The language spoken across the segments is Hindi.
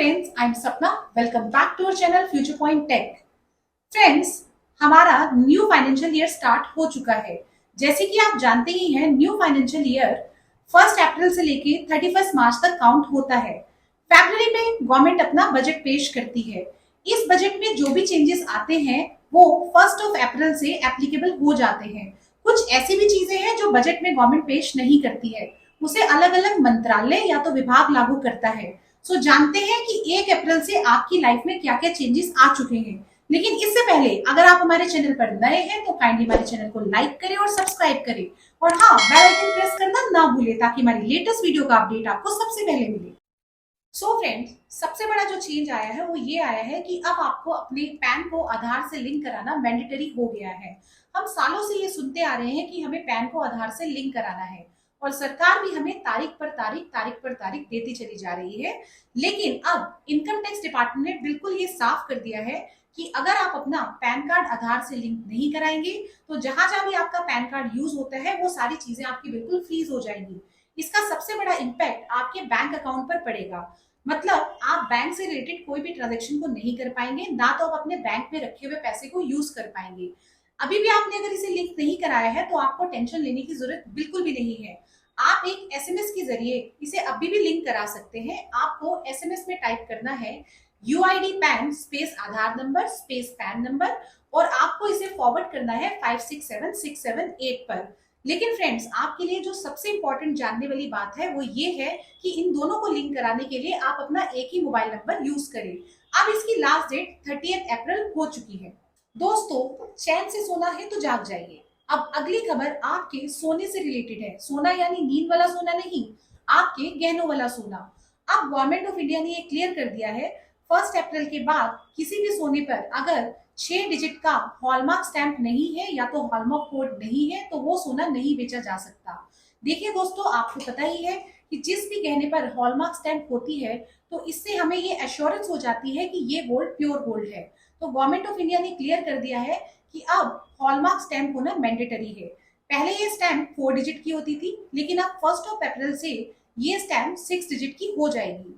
friends, I'm Sapna. Welcome back to our channel Future Point Tech. Friends, हमारा न्यू फाइनेंशियल ईयर स्टार्ट हो चुका है। जैसे कि आप जानते ही हैं, न्यू फाइनेंशियल ईयर 1 अप्रैल से लेके 31 मार्च तक काउंट होता है। फरवरी में गवर्नमेंट अपना बजट पेश करती है। इस बजट में जो भी चेंजेस आते हैं वो 1 अप्रैल से एप्लीकेबल हो जाते हैं। कुछ ऐसी भी चीजें हैं जो बजट में गवर्नमेंट पेश नहीं करती है, उसे अलग अलग मंत्रालय या तो विभाग लागू करता है। सो जानते हैं कि 1 अप्रैल से आपकी लाइफ में क्या क्या चेंजेस आ चुके हैं। लेकिन इससे पहले अगर आप हमारे चैनल पर नए हैं तो काइंडली हमारे चैनल को लाइक करें और सब्सक्राइब करें, और हाँ, बेल आइकन प्रेस करना ना भूलें ताकि हमारी लेटेस्ट वीडियो का अपडेट आपको सबसे पहले मिले। सो फ्रेंड्स, सबसे बड़ा जो चेंज आया है वो ये आया है कि अब आपको अपने पैन को आधार से लिंक कराना मैंडेटरी हो गया है। हम सालों से ये सुनते आ रहे हैं कि हमें पैन को आधार से लिंक कराना है, और सरकार भी हमें तारीख पर तारीख देती चली जा रही है। लेकिन अब इनकम टैक्स डिपार्टमेंट ने बिल्कुल ये साफ कर दिया है कि अगर आप अपना पैन कार्ड आधार से लिंक नहीं कराएंगे तो जहां जहां भी आपका पैन कार्ड यूज होता है वो सारी चीजें आपकी बिल्कुल फ्रीज हो जाएंगी। इसका सबसे बड़ा इम्पैक्ट आपके बैंक अकाउंट पर पड़ेगा। मतलब आप बैंक से रिलेटेड कोई भी ट्रांजेक्शन को नहीं कर पाएंगे, ना तो आप अपने बैंक में रखे हुए पैसे को यूज कर पाएंगे। अभी भी आपने अगर इसे लिंक नहीं कराया है तो आपको टेंशन लेने की जरूरत बिल्कुल भी नहीं है। आप एक एसएमएस के जरिए इसे अभी भी लिंक करा सकते हैं। आपको एसएमएस में टाइप करना है UID पैन स्पेस आधार नंबर स्पेस पैन नंबर, और आपको इसे फॉरवर्ड करना है 567678 पर। लेकिन फ्रेंड्स, आपके लिए जो सबसे इंपॉर्टेंट जानने वाली बात है वो ये है कि इन दोनों को लिंक कराने के लिए आप अपना एक ही मोबाइल नंबर यूज करें। अब इसकी लास्ट डेट 30 अप्रैल हो चुकी है। दोस्तों, चैन से सोना है तो जाग जाइए। अब अगली खबर आपके सोने से रिलेटेड है। सोना यानी नींद वाला सोना नहीं, आपके गहनों वाला सोना। अब गवर्नमेंट ऑफ इंडिया ने ये क्लियर कर दिया है, 1 अप्रैल के बाद किसी भी सोने पर अगर 6 डिजिट का हॉलमार्क स्टैंप नहीं है या तो हॉलमार्क कोड नहीं है तो वो सोना नहीं बेचा जा सकता। देखिए दोस्तों, आपको पता ही है कि जिस भी गहने पर हॉलमार्क स्टैंप होती है तो इससे हमें ये एश्योरेंस हो जाती है कि ये गोल्ड प्योर गोल्ड है। तो गवर्नमेंट ऑफ इंडिया ने क्लियर कर दिया है कि अब हॉलमार्क स्टैंप होना मैंडेटरी है। पहले ये स्टैंप 4 डिजिट की होती थी, लेकिन अब 1 अप्रैल से ये स्टैंप 6 डिजिट की हो जाएगी।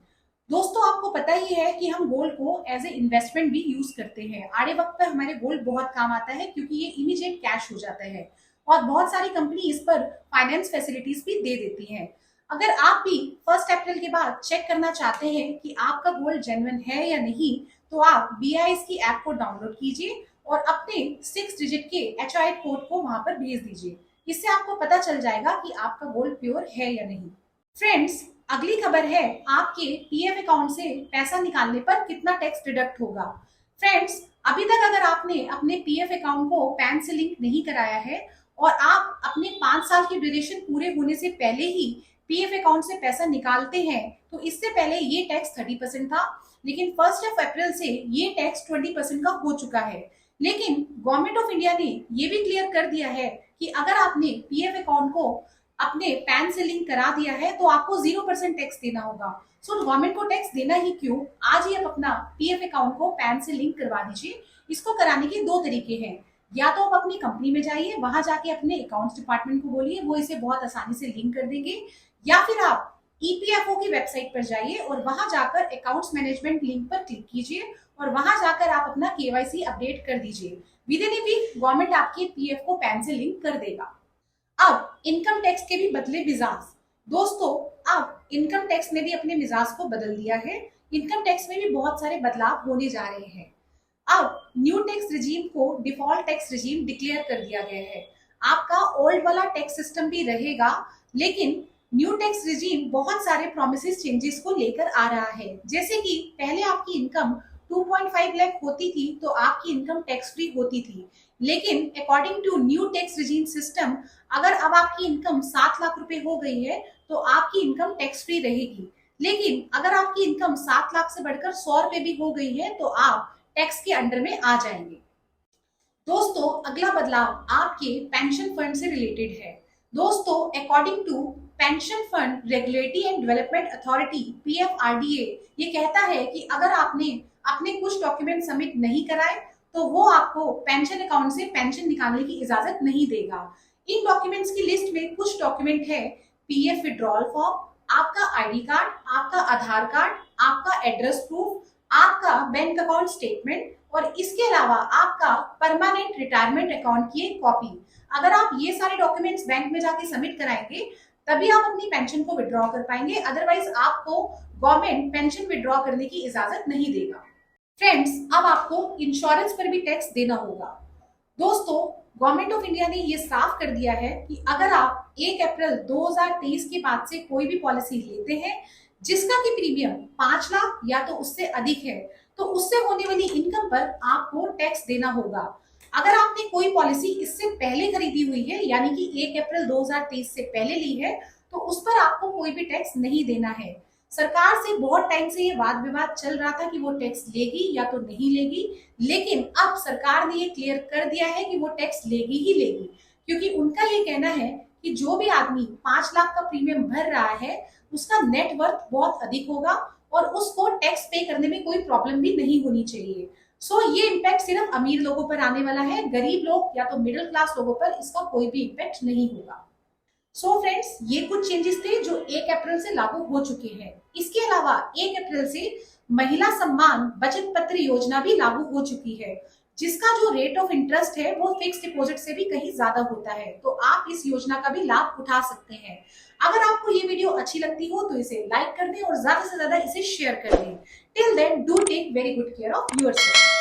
दोस्तों, आपको पता ही है कि हम गोल्ड को एज ए इन्वेस्टमेंट भी यूज करते हैं। आड़े वक्त पर हमारे गोल्ड बहुत काम आता है क्योंकि ये इमीडिएट कैश हो जाता है, और बहुत सारी कंपनी इस पर फाइनेंस फैसिलिटीज भी दे देती हैं। अगर आप भी 1 अप्रैल के बाद चेक करना चाहते हैं कि आपका गोल्ड जेन्युइन है या नहीं, तो आप BIS की ऐप को डाउनलोड कीजिए और अपने 6 डिजिट के HID कोड को वहां पर भेज दीजिए। इससे आपको पता चल जाएगा कि आपका गोल्ड प्योर है या नहीं। फ्रेंड्स, अगली खबर है आपके PF अकाउंट से पैसा निकालने पर कितना टैक्स डिडक्ट होगा। फ्रेंड्स, अभी तक अगर आपने अपने PF अकाउंट को पैन से लिंक नहीं कराया है और आप अपने 5 साल की ड्यूरेशन पूरे होने से पहले ही PF अकाउंट से पैसा निकालते हैं तो इससे पहले ये टैक्स 30% था, लेकिन 1 अप्रैल से ये टैक्स 20% का हो चुका है। लेकिन गवर्नमेंट ऑफ इंडिया ने ये भी क्लियर कर दिया है कि अगर आपने PF अकाउंट को अपने पैन से लिंक करा दिया है तो आपको 0% टैक्स देना होगा। सो गवर्नमेंट को टैक्स देना ही क्यों, आज ही आप अपना PF अकाउंट को पैन से लिंक करवा दीजिए। इसको कराने के 2 तरीके हैं। या तो आप अपनी कंपनी में जाइए, वहां जाके अपने अकाउंट्स डिपार्टमेंट को बोलिए, वो इसे बहुत आसानी से लिंक कर देंगे। या फिर आप EPFO की वेबसाइट पर जाइए और वहां जाकर अकाउंट्स मैनेजमेंट लिंक पर क्लिक कीजिए और वहां जाकर आप अपना KYC अपडेट कर दीजिए। Within a week government आपके PF को पैन से लिंक कर देगा। अब इनकम टैक्स के भी बदले मिजाज। दोस्तों, अब इनकम टैक्स ने भी अपने मिजाज को बदल दिया है। इनकम टैक्स में भी बहुत सारे बदलाव होने जा रहे हैं। अब न्यू टैक्स रिजीम को डिफॉल्ट टैक्स रिजीम डिक्लेयर कर दिया गया है। आपका ओल्ड वाला टैक्स सिस्टम भी रहेगा, लेकिन न्यू टैक्स रिजीम बहुत सारे प्रोमिसेस चेंजेस को लेकर आ रहा है। जैसे कि पहले आपकी इनकम 2.5 लाख होती थी तो आपकी इनकम टैक्स फ्री होती थी, लेकिन according to new tax regime system अगर अब आपकी इनकम 7 लाख रुपए हो गई है तो आपकी इनकम टैक्स फ्री रहेगी। लेकिन अगर आपकी इनकम 7 लाख से बढ़कर 100 रुपए भी हो गई है तो आप टैक्स के अंडर में आ जाएंगे। दोस्तों, अगला बदलाव आपके पेंशन फंड से रिलेटेड है। दोस्तों, according to pension fund regulatory and development authority PFRDA ये कहता है कि अगर आपने अपने कुछ डॉक्यूमेंट सबमिट नहीं कराए तो वो आपको पेंशन अकाउंट से पेंशन निकालने की इजाजत नहीं देगा। इन डॉक्यूमेंट्स की लिस्ट में कुछ डॉक्यूमेंट है PF विड्रॉल फॉर्म, आपका आईडी कार्ड, आपका आधार कार्ड, आपका एड्रेस प्रूफ, आपका बैंक अकाउंट स्टेटमेंट और इसके अलावा आपका परमानेंट रिटायरमेंट अकाउंट की एक कॉपी। अगर आप ये सारे डॉक्यूमेंट्स बैंक में जाके सबमिट कराएंगे तभी आप अपनी पेंशन को विड्रॉ कर पाएंगे, अदरवाइज आपको गवर्नमेंट पेंशन विड्रॉ करने की इजाजत नहीं देगा। फ्रेंड्स, अब आपको इंश्योरेंस पर भी टैक्स देना होगा। दोस्तों, गवर्नमेंट ऑफ इंडिया ने ये साफ कर दिया है कि अगर आप 1 अप्रैल 2023 के बाद से कोई भी पॉलिसी लेते हैं जिसका कि प्रीमियम 5 लाख या तो उससे अधिक है, तो उससे होने वाली इनकम पर आपको टैक्स देना होगा। अगर आपने कोई पॉलिसी इससे पहले खरीदी हुई है, यानी कि 1 अप्रैल 2023 से पहले ली है, तो उस पर आपको कोई भी टैक्स नहीं देना है। सरकार से बहुत टाइम से ये वाद विवाद चल रहा था कि वो टैक्स लेगी या तो नहीं लेगी, लेकिन अब सरकार ने ये क्लियर कर दिया है कि वो टैक्स लेगी ही लेगी, क्योंकि उनका ये कहना है कि जो भी आदमी 5 लाख का प्रीमियम भर रहा है उसका नेट वर्थ बहुत अधिक होगा और उसको टैक्स पे करने में कोई प्रॉब्लम भी नहीं होनी चाहिए। सो ये इम्पैक्ट सिर्फ अमीर लोगों पर आने वाला है, गरीब लोग या तो मिडिल क्लास लोगों पर इसका कोई भी इम्पैक्ट नहीं होगा। सो फ्रेंड्स, ये कुछ चेंजेस थे जो 1 अप्रैल से लागू हो चुके हैं। इसके अलावा 1 अप्रैल से महिला सम्मान बचत पत्र योजना भी लागू हो चुकी है, जिसका जो रेट ऑफ इंटरेस्ट है वो फिक्स डिपॉजिट से भी कहीं ज्यादा होता है, तो आप इस योजना का भी लाभ उठा सकते हैं। अगर आपको ये वीडियो अच्छी लगती हो तो इसे लाइक कर दें और ज्यादा से ज्यादा इसे शेयर कर दें। Till then, do take very good care of yourself.